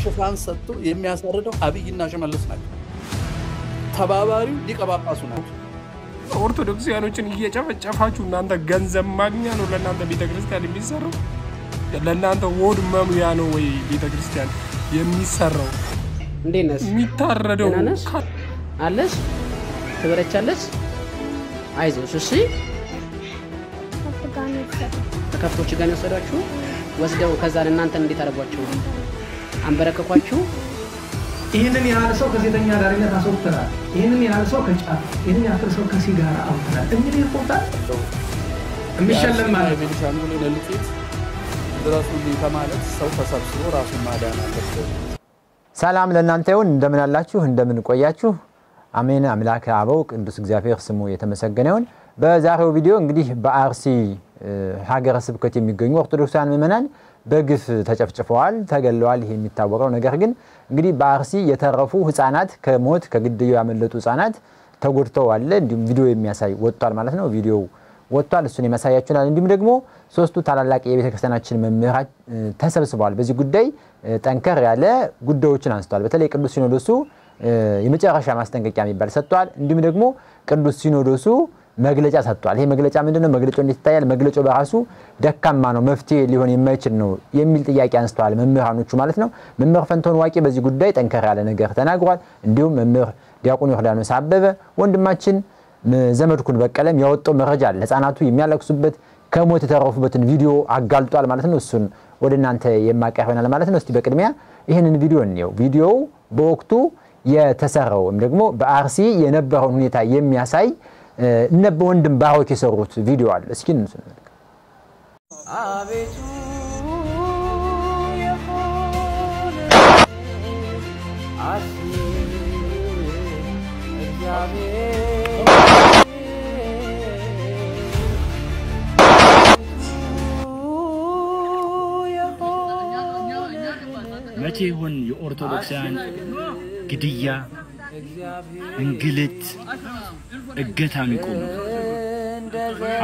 ሽፋን ሰጥቶ የሚያሳርደው አብይና ሽመልስ ናቸው ተባባሪው ሊቀባጳሱ ናቸው ኦርቶዶክሳውያኖችን እየጨፈጨፋችሁ እናንተ ገንዘብ ማግኛ ነው ለእናንተ ቤተክርስቲያን የሚሰራው ለእናንተ ወድ መሙያ ነው ወይ ቤተክርስቲያን የሚሰራው እንዴነስ የሚታረደው አለስ ትበረቻለስ አይዞሽ እሺ ከፍቶች ጋር ያሰራችሁ ወስደው ከዛ ለእናንተ እንዴት አደረጓችሁ አንበረከኳችሁ ይሄንን ያህል ሰው ከሴተኛ ዳሪነት አስወጥተናል ይሄንን ያህል ሰው ከጫት ይሄንን ያህል ሰው ከሲጋራ አውጥተናል እንግዲህ ቆጣ የሚሸለም ማለት ቤኒሻንጉል ለልቂት ድረሱልኝ ከማለት ሰው ተሰብስቦ ራሱን ማዳን አለበት ሰላም ለእናንተ ይሁን እንደምን አላችሁ እንደምን ቆያችሁ አሜን አምላክ አበው ቅዱስ እግዚአብሔር ስሙ የተመሰገነ ይሁን በዛሬው ቪዲዮ እንግዲህ በአርሲ ሀገረ ስብከት የሚገኙ ኦርቶዶክሳውያን ምዕመናን በግፍ ተጨፍጭፈዋል ተገለዋል ይሄ የሚታወቀው ነገር ግን እንግዲህ በአርሲ የተረፉ ህፃናት ከሞት ከግድያው ያመለጡ ህፃናት ተጎድተዋል እንዲሁም ቪዲዮ የሚያሳይ ወጥቷል ማለት ነው ቪዲዮው ወጥቷል እሱን የማሳያችሁናል እንዲሁም ደግሞ ሶስቱ ታላላቅ የቤተክርስቲያናችን መምህራን ተሰብስበዋል በዚህ ጉዳይ ጠንከር ያለ ጉዳዮችን አንስተዋል በተለይ ቅዱስ ሲኖዶሱ የመጨረሻ ማስጠንቀቂያ የሚባል ሰጥቷል እንዲሁም ደግሞ ቅዱስ ሲኖዶሱ መግለጫ ሰጥቷል ይሄ መግለጫ ምንድነው መግለጫው እንዴት ይታያል መግለጫው በራሱ ደካማ ነው መፍትሄ ሊሆን የማይችል ነው የሚል ጥያቄ አንስተዋል መምህራኖቹ ማለት ነው መምህር ፈንቶን ዋቂ በዚህ ጉዳይ ጠንከር ያለ ነገር ተናግሯል እንዲሁም መምህር ዲያቆን ዮርዳኖስ አበበ ወንድማችን ዘመድኩን በቀለም ያወጣው መረጃ አለ ህፃናቱ የሚያለቅሱበት ከሞት የተረፉበትን ቪዲዮ አጋልጧል ማለት ነው እሱን ወደናንተ የማቀርበናል ማለት ነው እስቲ በቅድሚያ ይሄንን ቪዲዮ እንየው ቪዲዮው በወቅቱ የተሰራው ደግሞ በአርሲ የነበረውን ሁኔታ የሚያሳይ ነብ ወንድም ባሮክ የሰሩት ቪዲዮ አለ እስኪ እንስማለን አቤቱ የሆነ አሲ እግዚአብሔር መቼ ይሁን የኦርቶዶክሳውያን ግድያ እንግልት እገታ የሚቆም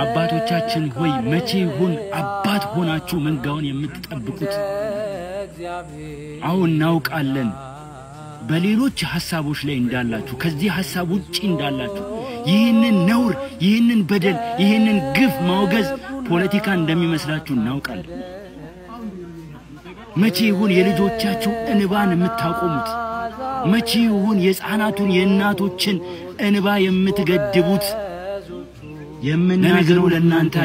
አባቶቻችን ሆይ መቼ ይሁን አባት ሆናችሁ መንጋውን የምትጠብቁት አሁን እናውቃለን በሌሎች ሐሳቦች ላይ እንዳላችሁ ከዚህ ሐሳብ ውጪ እንዳላችሁ ይህንን ነውር ይህንን በደል ይህንን ግፍ ማውገዝ ፖለቲካ እንደሚመስላችሁ እናውቃለን መቼ ይሁን የልጆቻችሁ እንባን የምታቆሙት መቼ ይሁን የሕፃናቱን የእናቶችን እንባ የምትገድቡት የምንነግረው ለእናንተ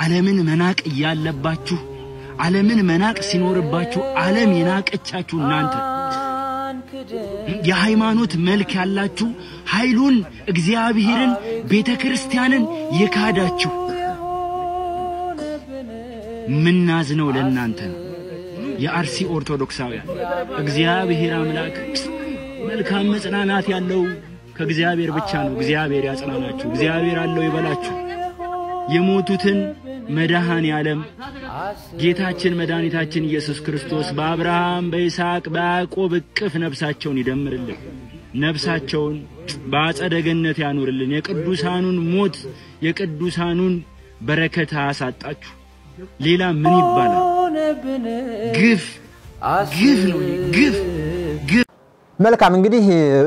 ዓለምን መናቅ ያለባችሁ ዓለምን መናቅ ሲኖርባችሁ ዓለም የናቀቻችሁ እናንተ የሃይማኖት መልክ ያላችሁ ኃይሉን እግዚአብሔርን ቤተክርስቲያንን የካዳችሁ ምናዝነው ለእናንተ የአርሲ ኦርቶዶክሳውያን እግዚአብሔር አምላክ መልካም መጽናናት ያለው ከእግዚአብሔር ብቻ ነው እግዚአብሔር ያጽናናችሁ እግዚአብሔር አለው ይበላችሁ የሞቱትን መድኃኔ ዓለም ጌታችን መድኃኒታችን ኢየሱስ ክርስቶስ በአብርሃም በይስሐቅ በያዕቆብ እቅፍ ነፍሳቸውን ይደምርልን ነፍሳቸውን በአጸደ ገነት ያኑርልን የቅዱሳኑን ሞት የቅዱሳኑን በረከት አሳጣችሁ ሌላ ምን ይባላል ግፍ ነው ግፍ መልካም እንግዲህ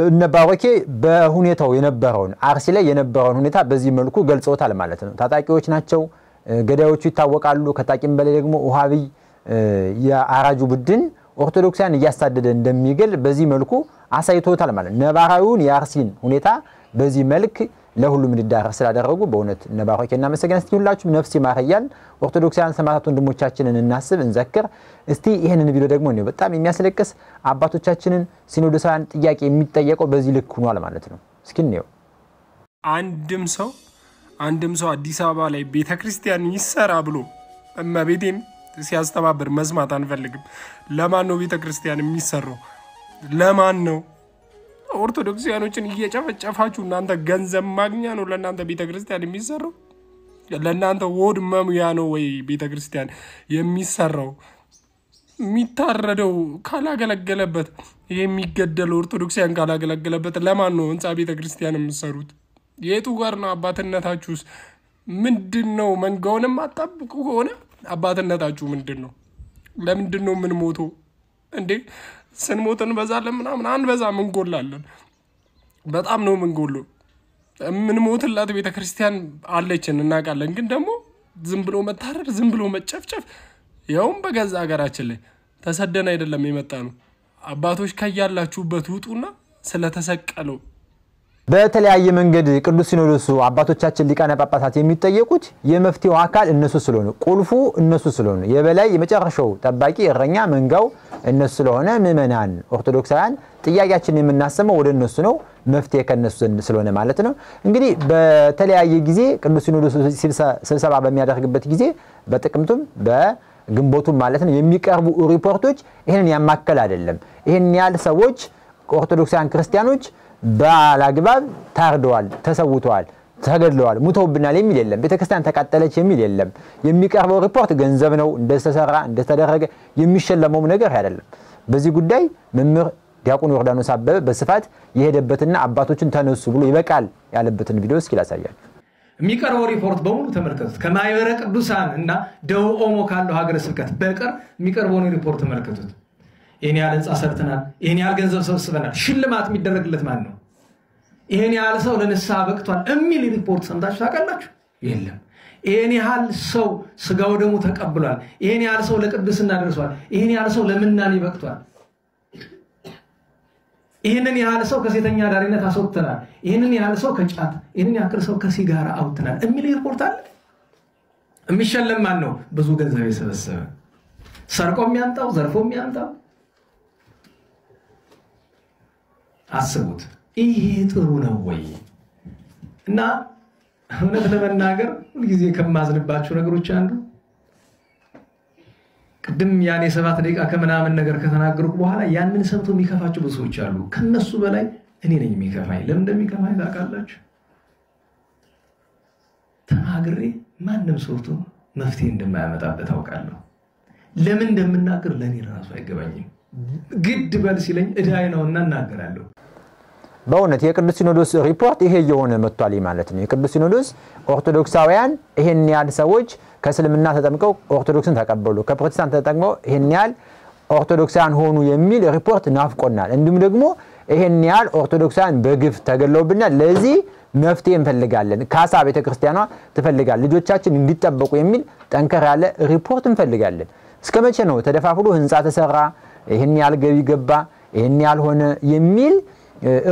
እነባሮኬ በሁኔታው የነበረውን አርሲ ላይ የነበረውን ሁኔታ በዚህ መልኩ ገልጸውታል ማለት ነው ታጣቂዎች ናቸው ገዳዮቹ ይታወቃሉ ከታቂም በላይ ደግሞ ውሃቢ የአራጁ ቡድን ኦርቶዶክሳን እያሳደደ እንደሚገል በዚህ መልኩ አሳይቶታል ማለት ነባራዊውን የአርሲን ሁኔታ በዚህ መልክ ለሁሉም እንዲዳረስ ስላደረጉ በእውነት ነባሮኬና መሰገን እስቲ ሁላችሁም ነፍስ ይማርያል ኦርቶዶክሳን ሰማዕታት ወንድሞቻችንን እናስብ እንዘክር እስቲ ይሄንን ቪዲዮ ደግሞ ነው በጣም የሚያስለቅስ አባቶቻችንን ሲኖዶሳን ጥያቄ የሚጠየቀው በዚህ ልክ ሆኗል ማለት ነው እስኪ ነው አንድም ሰው አዲስ አበባ ላይ ቤተክርስቲያን ይሰራ ብሎ እመቤቴን ሲያስተባብር መስማት አንፈልግም ለማን ነው ቤተክርስቲያን የሚሰራው ለማን ነው ኦርቶዶክሳውያኖችን እየጨፈጨፋችሁ እናንተ ገንዘብ ማግኛ ነው ለእናንተ ቤተክርስቲያን የሚሰራው ለእናንተ ወድ መሙያ ነው ወይ ቤተክርስቲያን የሚሰራው የሚታረደው ካላገለገለበት የሚገደለው ኦርቶዶክሳውያን ካላገለገለበት ለማን ነው ህንጻ ቤተክርስቲያን የምትሰሩት የቱ ጋር ነው አባትነታችሁስ ምንድነው መንጋውንም አጣብቁ ሆነ አባትነታችሁ ምንድነው ለምንድነው ምን ሞቶ እንዴ ስንሞት እንበዛለን ምናምን አንበዛም እንጎላለን በጣም ነው ምንጎሉ ምን ሞትላት ቤተክርስቲያን አለችን እናቃለን ግን ደግሞ ዝም ብሎ መታረድ ዝም ብሎ መጨፍጨፍ ያውም በገዛ ሀገራችን ላይ ተሰደን አይደለም የመጣነው አባቶች ከያላችሁበት ውጡና ስለተሰቀለው በተለያየ መንገድ ቅዱስ ሲኖዶሱ አባቶቻችን ሊቃነ ጳጳሳት የሚጠየቁት የመፍትሄው አካል እነሱ ስለሆነ ቁልፉ እነሱ ስለሆነ የበላይ የመጨረሻው ጠባቂ እረኛ መንጋው እነሱ ስለሆነ ምእመናን ኦርቶዶክሳውያን ጥያቄያችንን የምናሰማው ወደ እነሱ ነው መፍትሄ ከነሱ ስለሆነ ማለት ነው እንግዲህ በተለያየ ጊዜ ቅዱስ ሲኖዶሱ ስብሰባ በሚያደርግበት ጊዜ በጥቅምቱም በግንቦቱም ማለት ነው የሚቀርቡ ሪፖርቶች ይሄንን ያማከለ አይደለም ይሄን ያህል ሰዎች ኦርቶዶክሳውያን ክርስቲያኖች ባላግባብ ታርደዋል ተሰውተዋል ተገድለዋል ሙተውብናል የሚል የለም ቤተክርስቲያን ተቃጠለች የሚል የለም የሚቀርበው ሪፖርት ገንዘብ ነው እንደተሰራ እንደተደረገ የሚሸለመው ነገር አይደለም በዚህ ጉዳይ መምህር ዲያቆን ዮርዳኖስ አበበ በስፋት የሄደበትና አባቶችን ተነሱ ብሎ ይበቃል ያለበትን ቪዲዮ እስኪ ላሳያችሁ የሚቀርበው ሪፖርት በሙሉ ተመልከቱት ከማይበረ ቅዱሳን እና ደቡብ ኦሞ ካለው ሀገረ ስብከት በቀር የሚቀርበው ሪፖርት ተመልከቱት ይሄን ያህል ህንጻ ሰርተናል ይሄን ያህል ገንዘብ ሰብስበናል ሽልማት የሚደረግለት ማን ነው ይሄን ያህል ሰው ለንስሐ በቅቷል የሚል ሪፖርት ሰምታችሁ ታውቃላችሁ የለም ይሄን ያህል ሰው ስጋው ደሙ ተቀብሏል ይሄን ያህል ሰው ለቅድስና ደርሷል ይሄን ያህል ሰው ለምናኔ በቅቷል ይሄንን ያህል ሰው ከሴተኛ ዳሪነት አስወጥተናል ይሄንን ያህል ሰው ከጫት ይሄንን ያህል ሰው ከሲጋራ አውጥተናል የሚል ሪፖርት አለ የሚሸለም ማን ነው ብዙ ገንዘብ የሰበሰበ ሰርቆ የሚያምጣው ዘርፎ የሚያምጣው አስቡት ይሄ ጥሩ ነው ወይ እና እውነት ለመናገር ሁሉ ጊዜ ከማዝንባቸው ነገሮች አንዱ ቅድም ያኔ 7 ደቂቃ ከመናምን ነገር ከተናገርኩ በኋላ ያንን ሰምቶ የሚከፋቸው ብዙ ሰዎች አሉ ከነሱ በላይ እኔ ነኝ የሚከፋኝ ለምን እንደሚከፋኝ ታውቃላችሁ ተናግሬ ማንንም ሰውቶ መፍትሄ እንደማያመጣበት አውቃለሁ ለምን እንደምናገር ለኔ ራሱ አይገባኝም ግድ በል ሲለኝ እዳይ ነውና እናገራለሁ በእውነት የቅዱስ ሲኖዶስ ሪፖርት ይሄ የሆነ መጥቷል ማለት ነው የቅዱስ ሲኖዶስ ኦርቶዶክሳውያን ይሄን ያህል ሰዎች ከእስልምና ተጠምቀው ኦርቶዶክስን ተቀበሉ ከፕሮቴስታንት ተጠምቀው ይሄን ያህል ኦርቶዶክሳውያን ሆኑ የሚል ሪፖርት ናፍቆናል እንዲሁም ደግሞ ይሄን ያህል ኦርቶዶክሳውያን በግፍ ተገለውብናል ለዚህ መፍትሄ እንፈልጋለን ካሳ ቤተክርስቲያኗ ትፈልጋል ልጆቻችን እንዲጠበቁ የሚል ጠንከር ያለ ሪፖርት እንፈልጋለን እስከመቼ ነው ተደፋፍሎ ህንጻ ተሰራ ይሄን ያህል ገቢ ገባ ይሄን ያህል ሆነ የሚል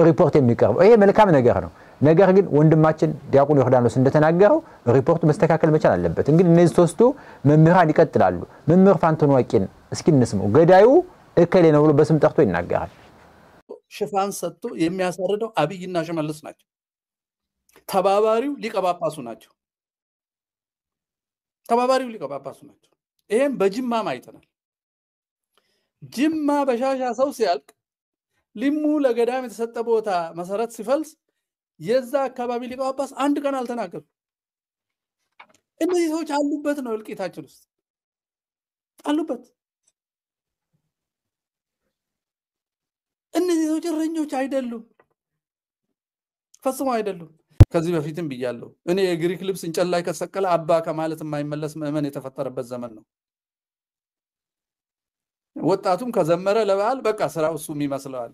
ሪፖርት የሚቀርበው ይሄ መልካም ነገር ነው ነገር ግን ወንድማችን ዲያቆን ዮርዳኖስ እንደተናገረው ሪፖርቱ መስተካከል መቻል አለበት እንግዲህ እነዚህ ሶስቱ መምህራን ይቀጥላሉ መምህር ፋንቶን ዋቂን እስኪ እንስማው ገዳዩ እከሌ ነው ብሎ በስም ጠርቶ ይናገራል ሽፋን ሰጥቶ የሚያሳርደው አብይና ሽመልስ ናቸው ተባባሪው ሊቀ ጳጳሱ ናቸው ይሄን በጅማ ማይተናል ጅማ በሻሻ ሰው ሲያልቅ ሊሙ ለገዳም የተሰጠ ቦታ መሰረት ሲፈልስ የዛ አካባቢ ሊቀ ጳጳስ አንድ ቀን አልተናገሩ እነዚህ ሰዎች አሉበት ነው እልቂታችን ውስጥ አሉበት እነዚህ ሰዎች እረኞች አይደሉም ፈጽሞ አይደሉም ከዚህ በፊትም ብያለሁ እኔ የግሪክ ልብስ እንጨት ላይ ከሰቀለ አባ ከማለት የማይመለስ ምእመን የተፈጠረበት ዘመን ነው ወጣቱም ከዘመረ ለበዓል በቃ ስራው እሱ የሚመስለዋል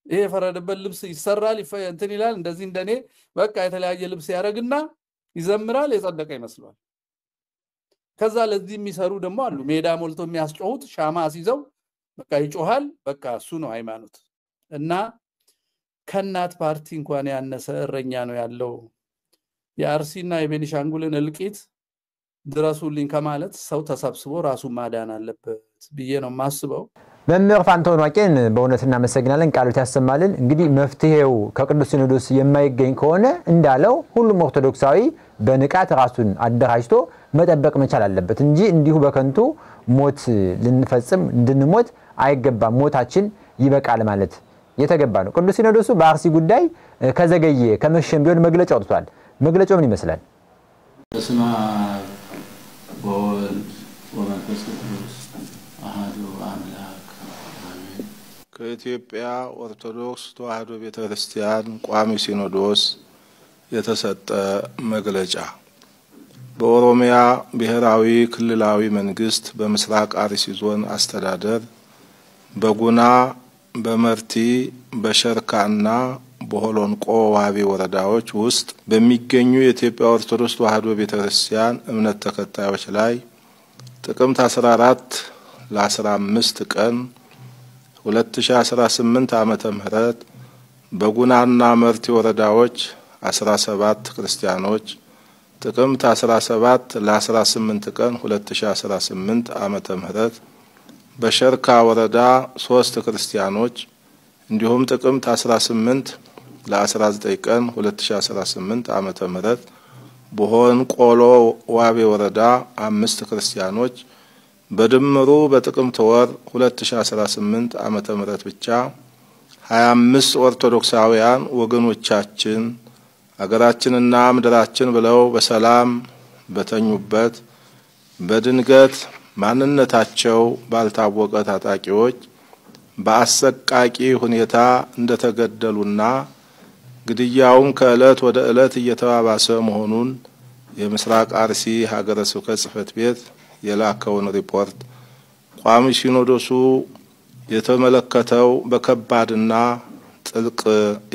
ይሄ ፈረደበት ልብስ ይሰራል እንትን ይላል እንደዚህ እንደኔ በቃ የተለያየ ልብስ ያረግና ይዘምራል የጸደቀ ይመስለዋል ከዛ ለዚህ የሚሰሩ ደግሞ አሉ ሜዳ ሞልቶ የሚያስጮሁት ሻማ አስይዘው በቃ ይጮሃል በቃ እሱ ነው ሃይማኖት እና ከናት ፓርቲ እንኳን ያነሰ እረኛ ነው ያለው የአርሲና የቤኒሻንጉልን እልቂት ድረሱልኝ ከማለት ሰው ተሰብስቦ ራሱ ማዳን አለበት ብዬ ነው ማስበው መምህር ፋንቶን ዋቂን በእውነትና መሰግናለን ቃሉት ያሰማልን እንግዲህ መፍትሄው ከቅዱስ ሲኖዶስ የማይገኝ ከሆነ እንዳለው ሁሉም ኦርቶዶክሳዊ በንቃት ራሱን አደራጅቶ መጠበቅ መቻል አለበት እንጂ እንዲሁ በከንቱ ሞት ልንፈጽም እንድንሞት አይገባም ሞታችን ይበቃል ማለት የተገባ ነው ቅዱስ ሲኖዶሱ በአርሲ ጉዳይ ከዘገየ ከመሸም ቢሆን መግለጫ አውጥቷል መግለጫው ምን ይመስላል በስመ አብ ወወልድ ወመንፈስ ቅዱስ አሐዱ አምላክ አሜን ከኢትዮጵያ ኦርቶዶክስ ተዋሕዶ ቤተክርስቲያን ቋሚ ሲኖዶስ የተሰጠ መግለጫ በኦሮሚያ ብሔራዊ ክልላዊ መንግስት በምስራቅ አርሲ ዞን አስተዳደር በጉና በመርቲ በሸርካና በሆሎንቆ ዋቢ ወረዳዎች ውስጥ በሚገኙ የኢትዮጵያ ኦርቶዶክስ ተዋሕዶ ቤተክርስቲያን እምነት ተከታዮች ላይ ጥቅምት 14 ለ15 ቀን 2018 ዓመተ ምህረት በጉናና መርቲ ወረዳዎች 17 ክርስቲያኖች ጥቅምት 17 ለ18 ቀን 2018 ዓመተ ምህረት በሸርካ ወረዳ 3 ክርስቲያኖች እንዲሁም ጥቅምት 18 ለ19 ቀን 2018 ዓመተ ምህረት በሆንቆሎ ዋቤ ወረዳ 5 ክርስቲያኖች በድምሩ በጥቅምት ወር 2018 ዓመተ ምህረት ብቻ 25 ኦርቶዶክሳውያን ወገኖቻችን አገራችንና ምድራችን ብለው በሰላም በተኙበት በድንገት ማንነታቸው ባልታወቀ ታጣቂዎች በአሰቃቂ ሁኔታ እንደተገደሉና ግድያውም ከዕለት ወደ ዕለት እየተባባሰ መሆኑን የምስራቅ አርሲ ሀገረ ስብከት ጽሕፈት ቤት የላከውን ሪፖርት ቋሚ ሲኖዶሱ የተመለከተው በከባድና ጥልቅ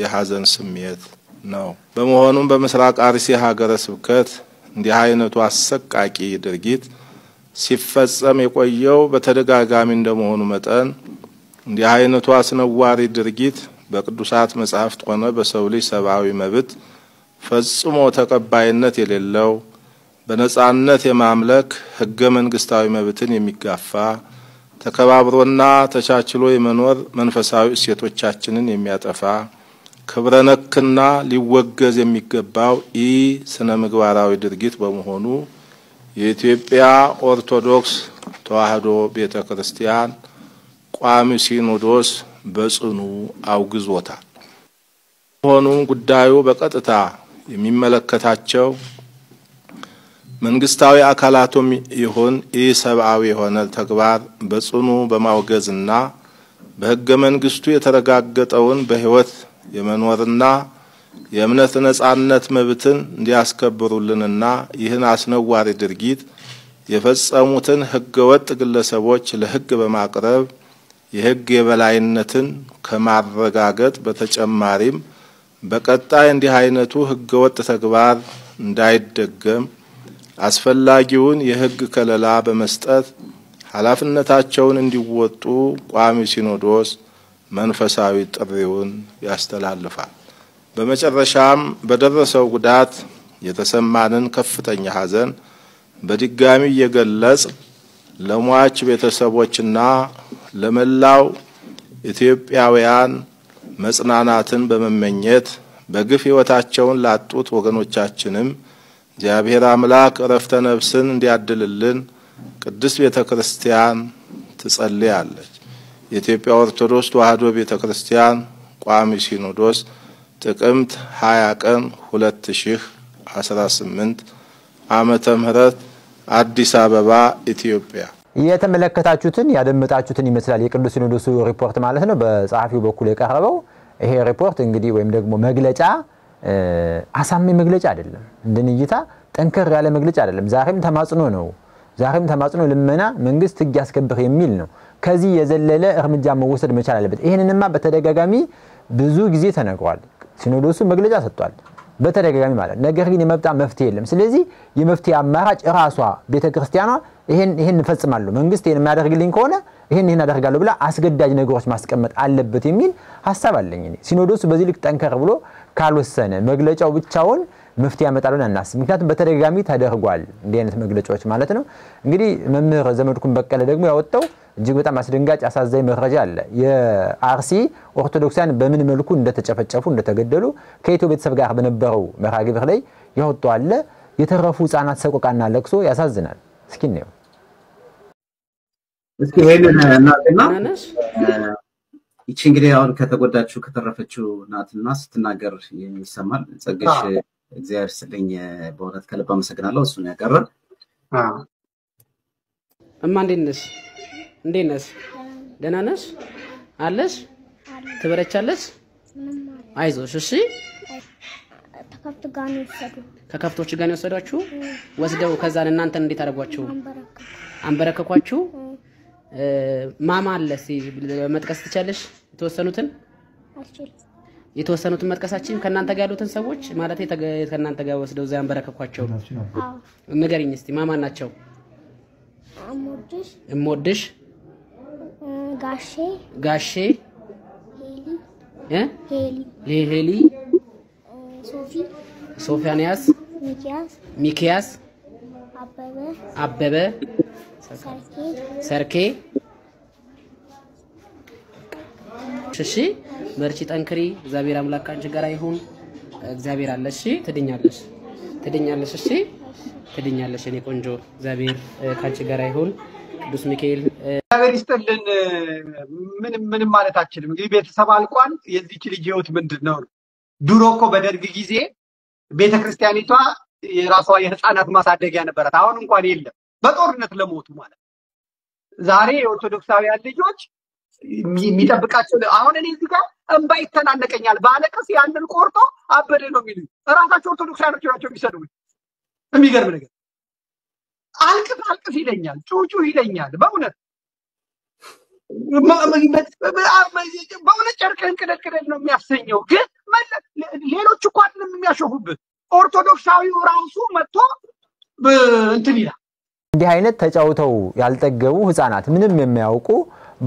የሐዘን ስሜት ነው። በመሆኑም በምስራቅ አርሲ ሀገረ ስብከት እንዲህ አይነቱ አሰቃቂ ድርጊት ሲፈጸም የቆየው በተደጋጋሚ እንደመሆኑ መጠን እንዲህ አይነቱ አስነዋሪ ድርጊት በቅዱሳት መጻሕፍት ሆነ በሰው ልጅ ሰብአዊ መብት ፈጽሞ ተቀባይነት የሌለው በነጻነት የማምለክ ህገ መንግስታዊ መብትን የሚጋፋ ተከባብሮና ተቻችሎ የመኖር መንፈሳዊ እሴቶቻችንን የሚያጠፋ ክብረ ነክና ሊወገዝ የሚገባው ስነ ምግባራዊ ድርጊት በመሆኑ የኢትዮጵያ ኦርቶዶክስ ተዋሕዶ ቤተክርስቲያን ቋሚ ሲኖዶስ በጽኑ አውግዞታል። ሆኖም ጉዳዩ በቀጥታ የሚመለከታቸው መንግስታዊ አካላቱም ይሁን ሰብአዊ የሆነ ተግባር በጽኑ በማውገዝና በህገ መንግስቱ የተረጋገጠውን በህይወት የመኖርና የእምነት ነጻነት መብትን እንዲያስከብሩልንና ይህን አስነዋሪ ድርጊት የፈጸሙትን ህገወጥ ግለሰቦች ለህግ በማቅረብ የህግ የበላይነትን ከማረጋገጥ በተጨማሪም በቀጣይ እንዲህ አይነቱ ህገወጥ ተግባር እንዳይደገም አስፈላጊውን የህግ ከለላ በመስጠት ኃላፊነታቸውን እንዲወጡ ቋሚ ሲኖዶስ መንፈሳዊ ጥሪውን ያስተላልፋል። በመጨረሻም በደረሰው ጉዳት የተሰማንን ከፍተኛ ሐዘን በድጋሚ እየገለጽ ለሟች ቤተሰቦችና ለመላው ኢትዮጵያውያን መጽናናትን በመመኘት በግፍ ህይወታቸውን ላጡት ወገኖቻችንም እግዚአብሔር አምላክ ዕረፍተ ነፍስን እንዲያድልልን ቅድስት ቤተክርስቲያን ትጸልያለች። የኢትዮጵያ ኦርቶዶክስ ተዋሕዶ ቤተክርስቲያን ቋሚ ሲኖዶስ ጥቅምት 20 ቀን 2018 ዓመተ ምህረት አዲስ አበባ ኢትዮጵያ። የተመለከታችሁትን ያደመጣችሁትን ይመስላል የቅዱስ ሲኖዶሱ ሪፖርት ማለት ነው። በጸሐፊው በኩል የቀረበው ይሄ ሪፖርት እንግዲህ ወይም ደግሞ መግለጫ አሳማኝ መግለጫ አይደለም። እንደንይታ ጠንከር ያለ መግለጫ አይደለም። ዛሬም ተማጽኖ ነው። ዛሬም ተማጽኖ ልመና መንግስት ህግ ያስከብር የሚል ነው። ከዚህ የዘለለ እርምጃ መወሰድ መቻል አለበት። ይሄንንማ በተደጋጋሚ ብዙ ጊዜ ተነግሯል። ሲኖዶሱ መግለጫ ሰጥቷል በተደጋጋሚ ማለት። ነገር ግን የመብጣ መፍትሄ የለም። ስለዚህ የመፍትሄ አማራጭ ራሷ ቤተክርስቲያኗ ይሄን ፈጽማለሁ መንግስት ይሄን የሚያደርግልኝ ከሆነ ይሄን አደርጋለሁ ብላ አስገዳጅ ነገሮች ማስቀመጥ አለበት የሚል ሐሳብ አለኝ። ሲኖዶሱ በዚህ ልክ ጠንከር ብሎ ካልወሰነ መግለጫው ብቻውን መፍትሄ ያመጣልን አናስብ። ምክንያቱም በተደጋጋሚ ተደርጓል እንዲህ አይነት መግለጫዎች ማለት ነው። እንግዲህ መምህር ዘመድኩን በቀለ ደግሞ ያወጣው እጅግ በጣም አስደንጋጭ አሳዛኝ መረጃ አለ። የአርሲ ኦርቶዶክሳን በምን መልኩ እንደተጨፈጨፉ እንደተገደሉ ከኢትዮ ቤተሰብ ጋር በነበረው መርሃ ግብር ላይ ያወጣው አለ። የተረፉ ህፃናት ሰቆቃና ለቅሶ ያሳዝናል። እስኪ ነው እስኪ ሄለን እናትና እቺ እንግዲህ አሁን ከተጎዳችሁ ከተረፈችው እናትና ስትናገር የሚሰማል። ጸጋሽ እግዚአብሔር ስለኝ በእውነት ከልብ አመሰግናለሁ። እሱን ያቀርብ እማ እንዴት ነሽ? ደህና ነሽ? አለሽ? ትበረቻለሽ? አይዞሽ እሺ። ከከብቶች ጋር ነው የወሰዷችሁ? ወስደው ከዛን እናንተን እንዴት አደረጓችሁ? አንበረከኳችሁ? ማማ አለ መጥቀስ ትችላለሽ የተወሰኑትን የተወሰኑትን መጥቀሳችን ከናንተ ጋር ያሉትን ሰዎች ማለት ከናንተ ጋር ወስደው ዛን በረከኳቸው ንገሪኝ እስቲ ማማ ናቸው እሞድሽ ጋሼ ሄሊ ሶፊያንያስ ሚኪያስ አበበ ሰርኬ እሺ በርቺ ጠንክሪ እግዚአብሔር አምላክ አንቺ ጋር ይሁን እግዚአብሔር አለ እሺ ትድኛለሽ እሺ ትድኛለሽ እኔ ቆንጆ እግዚአብሔር ካንቺ ጋር ይሁን ቅዱስ ሚካኤል እግዚአብሔር ይስጥልን ምንም ማለት አችልም እንግዲህ ቤተሰብ አልቋል የዚህች ልጅ ህይወት ምንድነው ድሮ እኮ በደርግ ጊዜ ቤተክርስቲያኒቷ የራሷ የህፃናት ማሳደጊያ ነበራት አሁን እንኳን የለም በጦርነት ለሞቱ ማለት ዛሬ የኦርቶዶክሳውያን ልጆች የሚጠብቃቸው አሁን እኔ እዚህ ጋር እንባ ይተናነቀኛል ባለቀስ ያንን ቆርጦ አበደ ነው የሚሉኝ ራሳቸው ኦርቶዶክሳውያኖች ናቸው የሚሰዱኝ የሚገርም ነገር አልቅስ ይለኛል ጩጩ ይለኛል በእውነት ጨርቅህን ቅደድ ነው የሚያሰኘው ግን ሌሎች እኮ አይደለም የሚያሾፉብህ ኦርቶዶክሳዊው ራሱ መጥቶ እንትን ይላል እንዲህ አይነት ተጫውተው ያልጠገቡ ህፃናት ምንም የሚያውቁ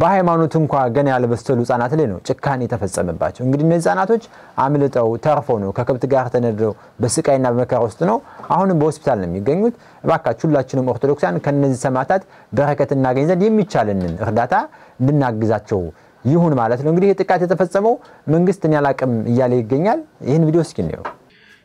በሃይማኖት እንኳን ገና ያልበሰሉ ህፃናት ላይ ነው ጭካኔ ተፈጸመባቸው እንግዲህ እነዚህ ህፃናቶች አምልጠው ተርፈው ነው ከከብት ጋር ተነድረው በስቃይና በመከራ ውስጥ ነው አሁንም በሆስፒታል ነው የሚገኙት እባካችሁ ሁላችንም ኦርቶዶክሳን ከነዚህ ሰማዕታት በረከት እናገኝ ዘንድ የሚቻለንን እርዳታ እንድናግዛቸው ይሁን ማለት ነው እንግዲህ ጥቃት የተፈጸመው መንግስትን ያላቀም እያለ ይገኛል ይሄን ቪዲዮ እስኪ ነው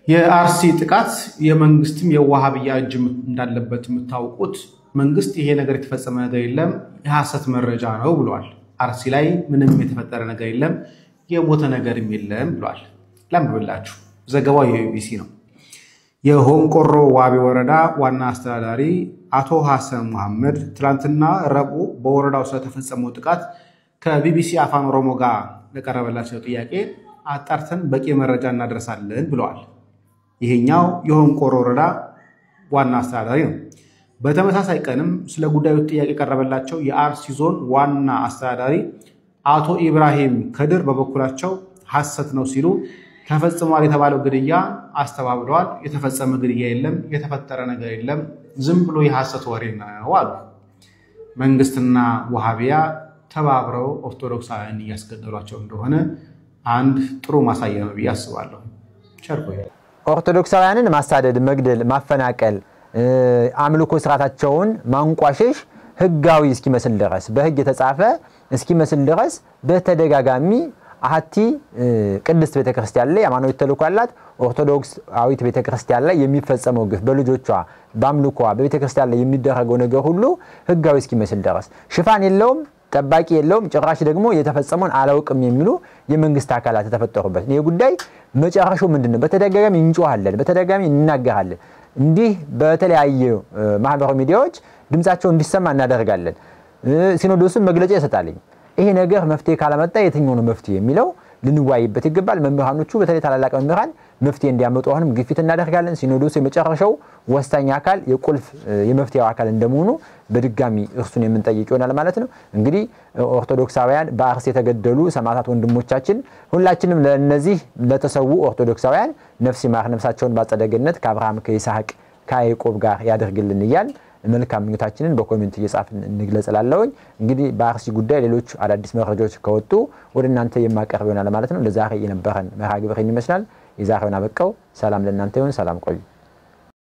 የአርሲ ጥቃት የመንግስትም የዋሃብያ እጅ እንዳለበት የምታውቁት መንግስት ይሄ ነገር የተፈጸመ ነገር የለም የሐሰት መረጃ ነው ብሏል አርሲ ላይ ምንም የተፈጠረ ነገር የለም የሞተ ነገርም የለም ብሏል ለምብላችሁ ዘገባው የቢቢሲ ነው የሆንቆሮ ዋቢ ወረዳ ዋና አስተዳዳሪ አቶ ሐሰን መሐመድ ትላንትና ረቡዕ በወረዳው ስለተፈጸመው ጥቃት ከቢቢሲ አፋን ኦሮሞ ጋር ለቀረበላቸው ጥያቄ አጣርተን በቂ መረጃ እናደርሳለን ብለዋል ይሄኛው የሆንቆሮ ወረዳ ዋና አስተዳዳሪ ነው በተመሳሳይ ቀንም ስለ ጉዳዩ ጥያቄ ቀረበላቸው የአርሲ ዞን ዋና አስተዳዳሪ አቶ ኢብራሂም ከድር በበኩላቸው ሐሰት ነው ሲሉ ተፈጽሟል የተባለው ግድያ አስተባብለዋል የተፈጸመ ግድያ የለም የተፈጠረ ነገር የለም ዝም ብሎ የሐሰት ወሬ ነው አሉ መንግስትና ወሃቢያ ተባብረው ኦርቶዶክሳውያን ያስገደሏቸው እንደሆነ አንድ ጥሩ ማሳያ ነው ያስባለሁ ቸርቆ ኦርቶዶክሳውያንን ማሳደድ መግደል ማፈናቀል አምልኮ ስራታቸውን ማንቋሸሽ ህጋዊ እስኪመስል ድረስ በህግ የተጻፈ እስኪመስል ድረስ በተደጋጋሚ አሐቲ ቅድስት ቤተክርስቲያን ላይ አማኖት ተልኳላት ኦርቶዶክሳዊት ቤተክርስቲያን ላይ የሚፈጸመው ግፍ በልጆቿ በአምልኮ በቤተክርስቲያን ላይ የሚደረገው ነገር ሁሉ ህጋዊ እስኪመስል ድረስ ሽፋን የለውም ጠባቂ የለውም ጭራሽ ደግሞ የተፈጸመውን አላውቅም የሚሉ የመንግስት አካላት ተፈጠሩበት ይሄ ጉዳይ መጨረሻው ምንድነው በተደጋጋሚ እንጮሃለን በተደጋጋሚ እናገራለን እንዲህ በተለያየ ማህበራዊ ሚዲያዎች ድምጻቸው እንዲሰማ እናደርጋለን ሲኖዶስም መግለጫ ይሰጣልኝ ይሄ ነገር መፍትሄ ካላመጣ የትኛው ነው መፍትሄ የሚለው ልንዋይበት ይገባል መምህራኖቹ በተለይ ታላላቅ መምህራን መፍትሄ እንዲያመጡ አሁንም ግፊት እናደርጋለን ሲኖዶስ የመጨረሻው ወሳኝ አካል የቁልፍ የመፍትሄው አካል እንደመሆኑ በድጋሚ እርሱን የምንጠይቅ ይሆናል ማለት ነው እንግዲህ ኦርቶዶክሳውያን በአርሲ የተገደሉ ሰማዕታት ወንድሞቻችን ሁላችንም ለነዚህ ለተሰዉ ኦርቶዶክሳውያን ነፍስ ይማር ነፍሳቸውን ባጸደ ገነት ከአብርሃም ከይስሐቅ ከያዕቆብ ጋር ያደርግልን ይያል መልካም ምኞታችንን በኮሜንት እየጻፍን እንግለጽላለሁኝ እንግዲህ በአርሲ ጉዳይ ሌሎች አዳዲስ መረጃዎች ከወጡ ወደ እናንተ የማቀርብ ይሆናል ማለት ነው ለዛሬ የነበረን መርሃ ግብር ይመስላል የዛሬውን አበቃው ሰላም ለእናንተ ይሁን ሰላም ቆዩ